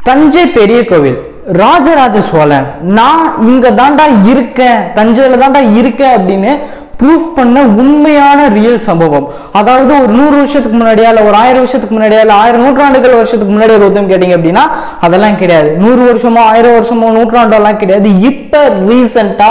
தஞ்சை பெரிய கோவில் ராஜராஜ சோழன் நான் இங்க தாண்டா இருக்கேன், தஞ்சையில தாண்டா இருக்கேன் அப்படின்னு ப்ரூஃப் பண்ண உண்மையான ரியல் சம்பவம். அதாவது ஒரு 100 வருஷத்துக்கு முன்னாடியா இல்ல ஒரு 1000 வருஷத்துக்கு முன்னாடியா இல்ல 1000 நூற்றாண்டுகள் வருஷத்துக்கு முன்னாடி ஒரு உத்தம் கேட்டீங்க அப்படின்னா அதெல்லாம் கிடையாது. 100 வருஷமோ 1000 வருஷமோ நூற்றாண்டெல்லாம் கிடையாது. இப்ப ரீசெண்டா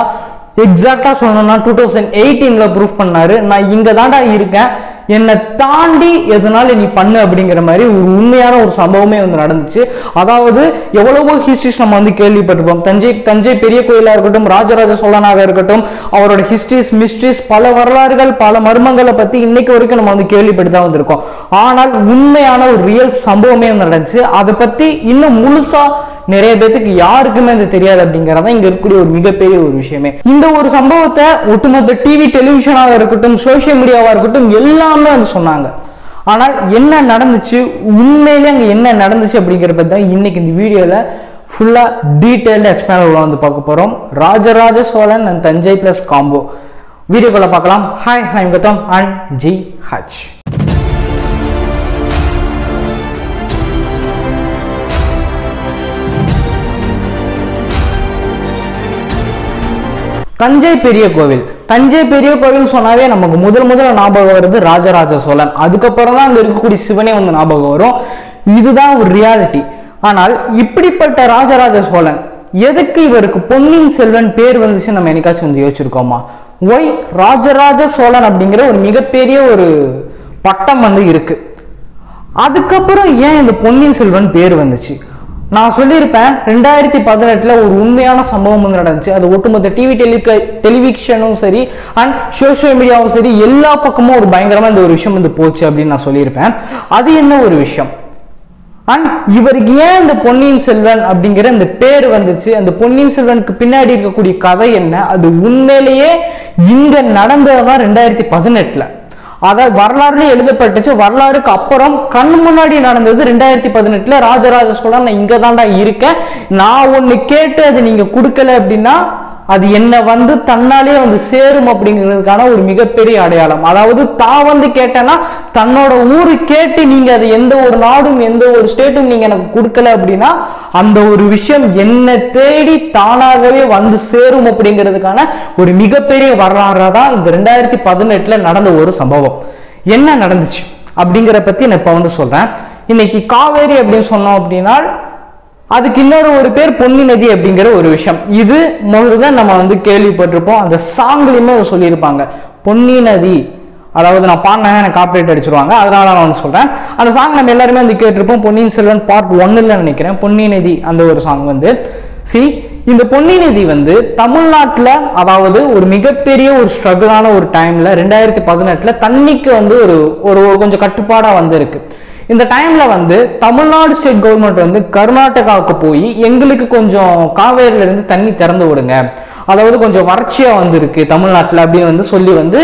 எக்ஸாக்டா சொல்லணும்னா 2018ல ப்ரூஃப் பண்ணாரு, நான் இங்க தாண்டா இருக்கேன், என்னை தாண்டி எதனால நீ பண்ணு அப்படிங்கிற மாதிரி ஒரு உண்மையான ஒரு சம்பவமே வந்து நடந்துச்சு. அதாவது எவ்வளவோ ஹிஸ்டரிஸ் நம்ம வந்து கேள்விப்பட்டிருப்போம். தஞ்சை பெரிய கோயிலா இருக்கட்டும், ராஜராஜ சோழனாக இருக்கட்டும், அவரோட ஹிஸ்டரிஸ் மிஸ்ட்ரிஸ் பல வரலாறுகள் பல மர்மங்களை பத்தி இன்னைக்கு வரைக்கும் நம்ம வந்து கேள்விப்பட்டு தான் வந்திருக்கோம். ஆனால் உண்மையான ஒரு ரியல் சம்பவமே வந்து நடந்துச்சு. அதை பத்தி இன்னும் முழுசா நிறைய பேருக்கு யாருக்குமே அது தெரியாது அப்படிங்கறத இங்க இருக்கக்கூடிய ஒரு மிகப்பெரிய ஒரு விஷயமே. இந்த ஒரு சம்பவத்தை ஒட்டுமொத்த டிவி டெலிவிஷனாக இருக்கட்டும் சோசியல் மீடியாவா இருக்கட்டும் எல்லாமே வந்து சொன்னாங்க. ஆனால் என்ன நடந்துச்சு, உண்மையிலே அங்க என்ன நடந்துச்சு அப்படிங்கிற பத்தி தான் இன்னைக்கு இந்த வீடியோல ஃபுல்லா டீடைல்டு எக்ஸ்பிளைன் வந்து பார்க்க போறோம். Rajaraja Cholan and Thanjai plus combo வீடியோக்குள்ள பார்க்கலாம். ஹாய், நான் Gautham and G H. Thanjai பெரிய கோவில். தஞ்சை பெரிய கோவில் சொன்னாவே நமக்கு முதல்ல ஞாபகம் வருது ராஜராஜ சோழன். அதுக்கப்புறம் தான் அங்க இருக்கக்கூடிய சிவனே வந்து ஞாபகம் வரும். இதுதான் ஒரு ரியாலிட்டி. ஆனால் இப்படிப்பட்ட ராஜராஜ சோழன் எதுக்கு இவருக்கு பொன்னியின் செல்வன் பேர் வந்துச்சு நம்ம என்னைக்காச்சும் வந்து யோசிச்சிருக்கோமா? ஒய் ராஜராஜ சோழன் அப்படிங்கிற ஒரு மிகப்பெரிய ஒரு பட்டம் வந்து இருக்கு. அதுக்கப்புறம் ஏன் இந்த பொன்னியின் செல்வன் பேர் வந்துச்சு? நான் சொல்லியிருப்பேன் 2018 ஒரு உண்மையான சம்பவம் வந்து நடந்துச்சு. அது ஒட்டுமொத்த டிவி டெலிவிஷனும் சரி அண்ட் சோசியல் மீடியாவும் சரி எல்லா பக்கமும் ஒரு பயங்கரமா இந்த ஒரு விஷயம் வந்து போச்சு அப்படின்னு நான் சொல்லியிருப்பேன். அது என்ன ஒரு விஷயம் அண்ட் இவருக்கு ஏன் இந்த பொன்னியின் செல்வன் அப்படிங்கிற இந்த பேர் வந்துச்சு, அந்த பொன்னியின் செல்வனுக்கு பின்னாடி இருக்கக்கூடிய கதை என்ன, அது உண்மையிலேயே இங்க நடந்ததுதான் 2018. அதாவது வரலாறுல எழுதப்பட்டுச்சு. வரலாறுக்கு அப்புறம் கண் முன்னாடி நடந்தது 2018 ராஜராஜ சோழன் நான் இங்க தாண்டா இருக்கேன், நான் ஒண்ணு கேட்டு அது நீங்க கொடுக்கல அப்படின்னா அது என்ன வந்து தன்னாலே வந்து சேரும் அப்படிங்கிறதுக்கான ஒரு மிகப்பெரிய அடையாளம். அதாவது தான் வந்து கேட்டேன்னா தன்னோட ஊரு கேட்டு நீங்க அது எந்த ஒரு நாடும் எந்த ஒரு ஸ்டேட்டும் நீங்க எனக்கு கொடுக்கல அப்படின்னா அந்த ஒரு விஷயம் என்ன தேடி தானாகவே வந்து சேரும் அப்படிங்கிறதுக்கான ஒரு மிகப்பெரிய வரலாறா தான் இந்த 2018 நடந்த ஒரு சம்பவம். என்ன நடந்துச்சு அப்படிங்கிற பத்தி நான் இப்ப வந்து சொல்றேன். இன்னைக்கு காவேரி அப்படின்னு சொன்னோம் அப்படின்னா அதுக்கு இன்னொரு ஒரு பேர் பொன்னி நதி அப்படிங்கிற ஒரு விஷயம். இது முதல்தான் நம்ம வந்து கேள்விப்பட்டிருப்போம். அந்த சாங்லயுமே சொல்லியிருப்பாங்க பொன்னி நதி. அதாவது நான் பாடினா எனக்கு காப்பரேட் அடிச்சிருவாங்க, அதனால நான் வந்து சொல்றேன். அந்த சாங் நம்ம எல்லாருமே வந்து கேட்டிருப்போம். பொன்னியின் செல்வன் பார்ட் 1ல நினைக்கிறேன் பொன்னி நதி அந்த ஒரு சாங் வந்து இந்த பொன்னி நதி வந்து தமிழ்நாட்டுல அதாவது ஒரு மிகப்பெரிய ஒரு ஸ்ட்ரகிளான ஒரு டைம்ல 2018 தண்ணிக்கு வந்து ஒரு கொஞ்சம் கட்டுப்பாடா வந்து இருக்கு. இந்த டைம்ல வந்து தமிழ்நாடு ஸ்டேட் கவர்மெண்ட் வந்து கர்நாடகாவுக்கு போய் எங்களுக்கு கொஞ்சம் காவேரியில இருந்து தண்ணி திறந்து விடுங்க, அதாவது கொஞ்சம் வறட்சியா வந்து இருக்கு தமிழ்நாட்டுல அப்படின்னு வந்து சொல்லி வந்து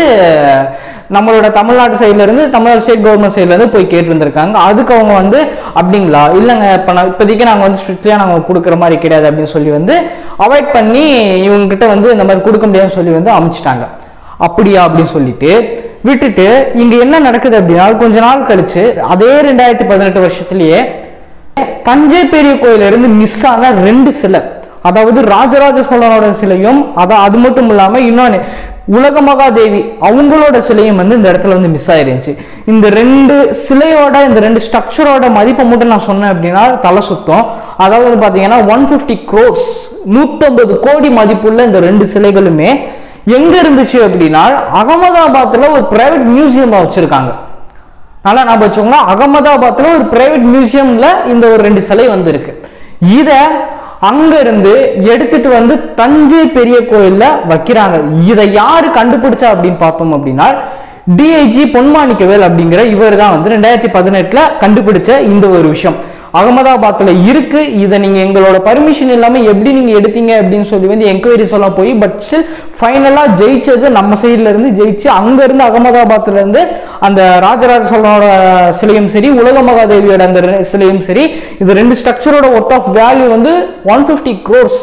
நம்மளோட தமிழ்நாட்டு சைட்ல இருந்து தமிழ்நாடு ஸ்டேட் கவர்மெண்ட் சைட்ல இருந்து போய் கேட்டு இருந்திருக்காங்க. அதுக்கு அவங்க வந்து அப்படிங்களா இல்லைங்க இப்போதைக்கு நாங்க வந்து ஸ்ட்ரிக்ட்லியா நாங்க கொடுக்குற மாதிரி கிடையாது அப்படின்னு சொல்லி வந்து அவாய்ட் பண்ணி இவங்க கிட்ட வந்து இந்த மாதிரி கொடுக்க முடியாதுன்னு சொல்லி வந்து அமைச்சிட்டாங்க. அப்படியா அப்படின்னு சொல்லிட்டு விட்டுட்டு இங்க என்ன நடக்குது அப்படின்னா கொஞ்ச நாள் கழிச்சு அதே 2018 வருஷத்திலேயே தஞ்சை பெரிய கோயில இருந்து மிஸ் ஆன 2 சிலை, அதாவது ராஜராஜ சோழனோட சிலையும் அது மட்டும் இல்லாம இன்னொன்னு உலக மகாதேவி அவங்களோட சிலையும் வந்து இந்த இடத்துல வந்து மிஸ் ஆயிருந்துச்சு. இந்த 2 சிலையோட இந்த 2 ஸ்ட்ரக்சரோட மதிப்பை மட்டும் நான் சொன்னேன் அப்படின்னா தலை சுத்தம். அதாவது பாத்தீங்கன்னா 150 crores 150 கோடி மதிப்புள்ள இந்த 2 சிலைகளுமே எங்க இருந்துச்சு அப்படின்னா அகமதாபாத்ல ஒரு பிரைவேட் மியூசியம் வச்சிருக்காங்க. நல்லா நான் வச்சுக்கோங்க, அகமதாபாத்ல ஒரு பிரைவேட் மியூசியம்ல இந்த ஒரு 2 சிலை வந்து இருக்கு. இத அங்க இருந்து எடுத்துட்டு வந்து தஞ்சை பெரிய கோயில்ல வைக்கிறாங்க. இதை யாரு கண்டுபிடிச்சா அப்படின்னு பார்த்தோம் அப்படின்னா டிஐஜி பொன்மாணிக்கவேல் அப்படிங்கிற இவர் தான் வந்து 2018 கண்டுபிடிச்ச இந்த ஒரு விஷயம். அகமதாபாத்ல இருக்கு, இதை நீங்க எங்களோட பர்மிஷன் இல்லாம எப்படி நீங்க எடுத்தீங்க அப்படின்னு சொல்லி வந்து என்கொயரிஸ் எல்லாம் போய் பட் ஃபைனலா ஜெயிச்சது நம்ம சைட்ல இருந்து ஜெயிச்சு அங்க இருந்து அகமதாபாத்ல இருந்து அந்த ராஜராஜ சோழனோட சிலையும் சரி உலக மகாதேவியோட அந்த சிலையும் சரி இது 2 ஸ்ட்ரக்சரோட ஒர்த் ஆஃப் வேல்யூ வந்து 150 crores.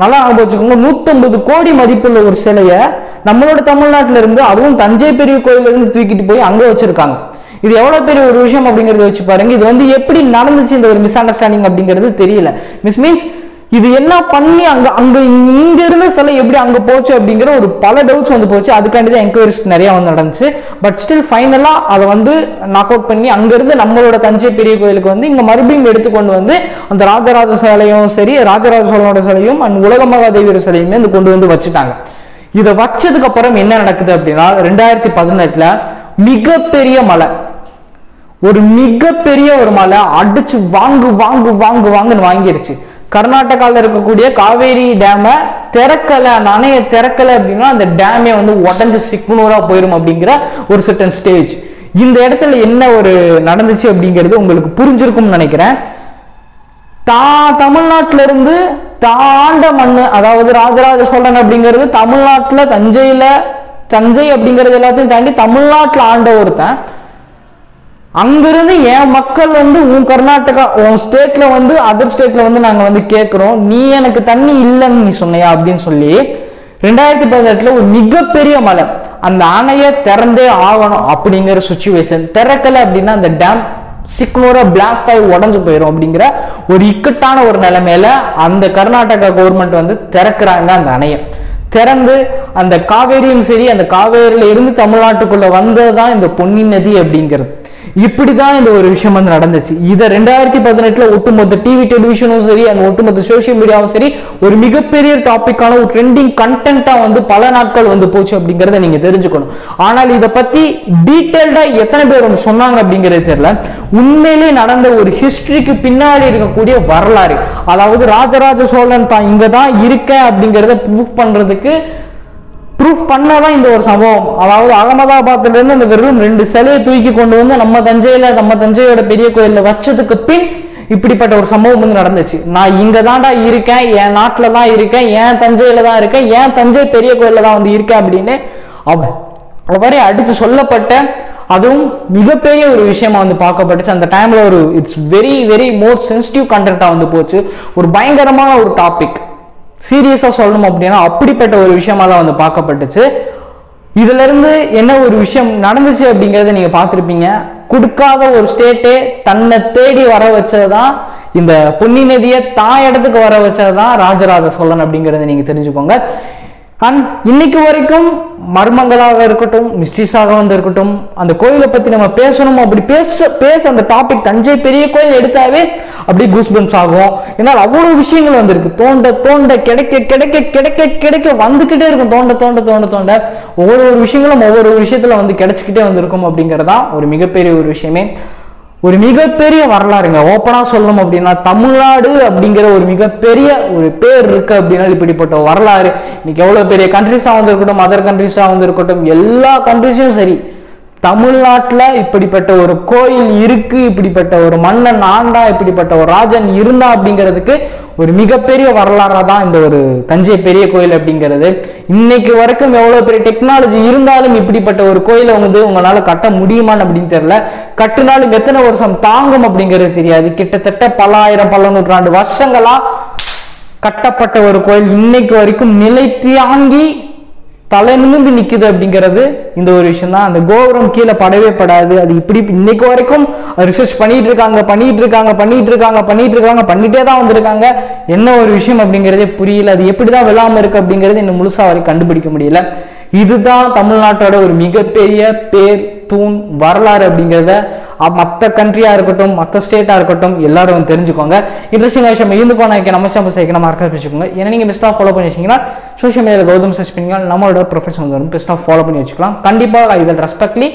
நல்லா ஞாபகம் வச்சுக்கோங்க, 150 கோடி மதிப்புள்ள ஒரு சிலையை நம்மளோட தமிழ்நாட்டில இருந்து அதுவும் தஞ்சை பெரிய கோயில இருந்து தூக்கிட்டு போய் அங்க வச்சிருக்காங்க. இது எவ்வளவு பெரிய ஒரு விஷயம் அப்படிங்கறத வச்சு பாருங்க. இது வந்து எப்படி நடந்துச்சு இந்த ஒரு மிஸ் அண்டர்ஸ்டாண்டிங் அப்படிங்கிறது தெரியல. மீன்ஸ் இது என்ன பண்ணி அங்க இங்க இருந்த சிலை எப்படி அங்க போச்சு அப்படிங்கிற ஒரு பல டவுட்ஸ் வந்து போச்சு. அதுக்காண்டி தான் என்கொயரிஸ் நிறைய வந்து நடந்துச்சு. பட் ஸ்டில் ஃபைனலா அதை வந்து நாக் அவுட் பண்ணி அங்க இருந்து நம்மளோட தஞ்சை பெரிய கோயிலுக்கு வந்து இங்க மறுபடியும் எடுத்துக்கொண்டு வந்து அந்த ராஜராஜ சிலையும் சரி, ராஜராஜ சோழனோட சிலையும் அண்ட் உலக மகாதேவியோட சிலையுமே வந்து கொண்டு வந்து வச்சுட்டாங்க. இதை வச்சதுக்கு அப்புறம் என்ன நடக்குது அப்படின்னா 2018 மிகப்பெரிய மழை, ஒரு மிகப்பெரிய ஒரு மழை அடிச்சு வாங்குன்னு வாங்கிருச்சு. கர்நாடகாவில் இருக்கக்கூடிய காவேரி டேமை திறக்கலை, அந்த அணையை திறக்கலை அப்படின்னா அந்த டேமே வந்து உடஞ்சு சிக்குனூரா போயிடும் அப்படிங்கிற ஒரு சர்டன் ஸ்டேஜ். இந்த இடத்துல என்ன ஒரு நடந்துச்சு அப்படிங்கிறது உங்களுக்கு புரிஞ்சிருக்கும்னு நினைக்கிறேன். தமிழ்நாட்டில இருந்து தாண்ட மண்ணு, அதாவது ராஜராஜ சோழன் அப்படிங்கிறது தமிழ்நாட்டுல தஞ்சை அப்படிங்கிறது எல்லாத்தையும் தாண்டி தமிழ்நாட்டுல ஆண்ட ஒருத்தன். அங்கிருந்து என் மக்கள் வந்து உன் கர்நாடகா உன் ஸ்டேட்ல வந்து அதர் ஸ்டேட்ல வந்து நாங்க வந்து கேட்கிறோம், நீ எனக்கு தண்ணி இல்லைன்னு நீ சொன்னையா அப்படின்னு சொல்லி 2018 ஒரு மிகப்பெரிய மழை, அந்த அணையை திறந்தே ஆகணும் அப்படிங்கிற சுச்சுவேஷன். திறக்கல அப்படின்னா அந்த டேம் சிக்னோரா பிளாஸ்ட் ஆகி உடஞ்சு போயிடும் அப்படிங்கிற ஒரு இக்கட்டான ஒரு நிலைமையில அந்த கர்நாடகா கவர்மெண்ட் வந்து திறக்கிறாங்க. அந்த அணையை திறந்து அந்த காவேரியும் சரி, அந்த காவேரியில இருந்து தமிழ்நாட்டுக்குள்ள வந்ததுதான் இந்த பொன்னி நதி அப்படிங்கிறது. இப்படிதான் இந்த ஒரு விஷயம் வந்து நடந்துச்சு. இதை 2018 ஒட்டுமொத்த டிவி டெலிவிஷனும் சரி அண்ட் ஒட்டுமொத்த சோசியல் மீடியாவும் சரி ஒரு மிகப்பெரிய டாபிக்கான ஒரு ட்ரெண்டிங் கண்டென்ட்டா வந்து பல நாட்கள் வந்து போச்சு அப்படிங்கறத நீங்க தெரிஞ்சுக்கணும். ஆனால் இதை பத்தி டீடைல்டா எத்தனை பேர் வந்து சொன்னாங்க அப்படிங்கிறது தெரியல. உண்மையிலே நடந்த ஒரு ஹிஸ்டரிக்கு பின்னாடி இருக்கக்கூடிய வரலாறு, அதாவது ராஜராஜ சோழன் தான் இங்கதான் இருக்க அப்படிங்கறத ப்ரூஃப் பண்ணதான் இந்த ஒரு சம்பவம். அதாவது அகமதாபாத்ல இருந்து அந்த வெறும் 2 சிலையை தூக்கி கொண்டு வந்து நம்ம தஞ்சையோட பெரிய கோயில்ல வச்சதுக்கு பின் இப்படிப்பட்ட ஒரு சம்பவம் வந்து நடந்துச்சு. நான் இங்க தான்டா இருக்கேன், என் நாட்டுல தான் இருக்கேன், என் தஞ்சையில தான் இருக்கேன், என் தஞ்சை பெரிய கோயில்ல தான் வந்து இருக்கேன் அப்படின்னு அவரே அடிச்சு சொல்லப்பட்ட, அதுவும் மிகப்பெரிய ஒரு விஷயமா வந்து பார்க்கப்பட்டுச்சு. அந்த டைம்ல ஒரு it's very very more sensitive கண்டென்ட்டா வந்து போச்சு. ஒரு பயங்கரமான ஒரு டாபிக், சீரியஸா சொல்லணும் அப்படின்னா அப்படிப்பட்ட ஒரு விஷயமா தான் வந்து பார்க்கப்பட்டுச்சு. இதுல இருந்து என்ன ஒரு விஷயம் நடந்துச்சு அப்படிங்கறத நீங்க பார்த்திருப்பீங்க. கொடுக்காத ஒரு ஸ்டேட்டே தன்னை தேடி வர வச்சதுதான், இந்த பொன்னி நதியை தான் இடத்துக்கு வர வச்சதுதான் ராஜராஜ சோழன் அப்படிங்கறத நீங்க தெரிஞ்சுக்கோங்க. அண்ட் இன்னைக்கு வரைக்கும் மர்மங்களாக இருக்கட்டும், மிஸ்ட்ரிஸாக வந்து இருக்கட்டும், அந்த கோயிலை பத்தி நம்ம பேசணும், அப்படி பேச அந்த டாபிக் தஞ்சை பெரிய கோயில் எடுத்தாவே அப்படி கூஸ்பம்ஸ் ஆகும். ஏன்னால் அவ்வளவு விஷயங்கள் வந்திருக்கு. தோண்ட கிடைக்க வந்துகிட்டே இருக்கும். தோண்ட ஒவ்வொரு விஷயங்களும் ஒவ்வொரு விஷயத்துல வந்து கிடைச்சிக்கிட்டே வந்திருக்கும் அப்படிங்கறதா ஒரு மிகப்பெரிய ஒரு விஷயமே. ஒரு மிகப்பெரிய வரலாறுங்க. ஓப்பனா சொல்லணும் அப்படின்னா தமிழ்நாடு அப்படிங்கிற ஒரு மிகப்பெரிய ஒரு பேர் இருக்கு அப்படின்னா இப்படிப்பட்ட வரலாறு. இன்னைக்கு எவ்வளவு பெரிய கண்ட்ரிஸா வந்து இருக்கட்டும், அதர் கண்ட்ரிஸா வந்து இருக்கட்டும், எல்லா கண்ட்ரிஸும் சரி, தமிழ்நாட்டுல இப்படிப்பட்ட ஒரு கோயில் இருக்கு, இப்படிப்பட்ட ஒரு மன்னன் ஆண்டா, இப்படிப்பட்ட ஒரு ராஜன் இருந்தா அப்படிங்கிறதுக்கு ஒரு மிகப்பெரிய வரலாறா தான் இந்த ஒரு தஞ்சை பெரிய கோயில் அப்படிங்கிறது. இன்னைக்கு வரைக்கும் எவ்வளவு பெரிய டெக்னாலஜி இருந்தாலும் இப்படிப்பட்ட ஒரு கோயிலை வந்து உங்களால கட்ட முடியுமான்னு அப்படின்னு தெரியல. கட்டினாலும் எத்தனை வருஷம் தாங்கும் அப்படிங்கிறது தெரியாது. கிட்டத்தட்ட பல ஆயிரம் பல நூற்றாண்டு வருஷங்களா கட்டப்பட்ட ஒரு கோயில் இன்னைக்கு வரைக்கும் நிலை தாங்கி தலை நிமிர்ந்து நிக்குது அப்படிங்கிறது இந்த ஒரு விஷயம் தான். அந்த கோபுரம் கீழே படவே படாது. அது இப்படி இன்னைக்கு வரைக்கும் ரிசர்ச் பண்ணிட்டே தான் வந்திருக்காங்க. என்ன ஒரு விஷயம் அப்படிங்கிறதே புரியல. அது எப்படிதான் விழாம இருக்கு அப்படிங்கிறது இன்னும் முழுசா வரைக்கும் கண்டுபிடிக்க முடியல. இதுதான் தமிழ்நாட்டோட ஒரு மிகப்பெரிய பேர் தூண் வரலாறு அப்படிங்கிறத மற்ற கண்ட்ரியா இருக்கட்டும், மற்ற ஸ்டேட்டா இருக்கட்டும், எல்லாரும் தெரிஞ்சுக்கோங்க. இன்ட்ரெஸ்டிங் விஷயம் இருந்துக்கோ. நான் நம்ம சேஷம் மார்க்க வச்சுக்கோங்க. ஏன்னா நீங்க பெஸ்ட்டாக ஃபாலோ பண்ணி வச்சிங்கன்னா சோஷியல் மீடியாவில் கௌதம் சர்ச் பண்ணிங்கன்னா நம்மளோட ப்ரொஃபஷன் வரும். பெஸ்ட்டாக ஃபாலோ பண்ணி வச்சுக்கலாம். கண்டிப்பாக இதில் ரெஸ்பெக்ட்லி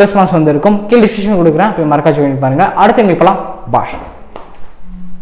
ரெஸ்பான்ஸ் வந்து இருக்கும். கீழ் டிஸ்கிரிப்ஷன் கொடுக்குறேன், போய் மறக்காச்சு பண்ணி பாருங்க. அடுத்து மீட்கலாம். பாய்.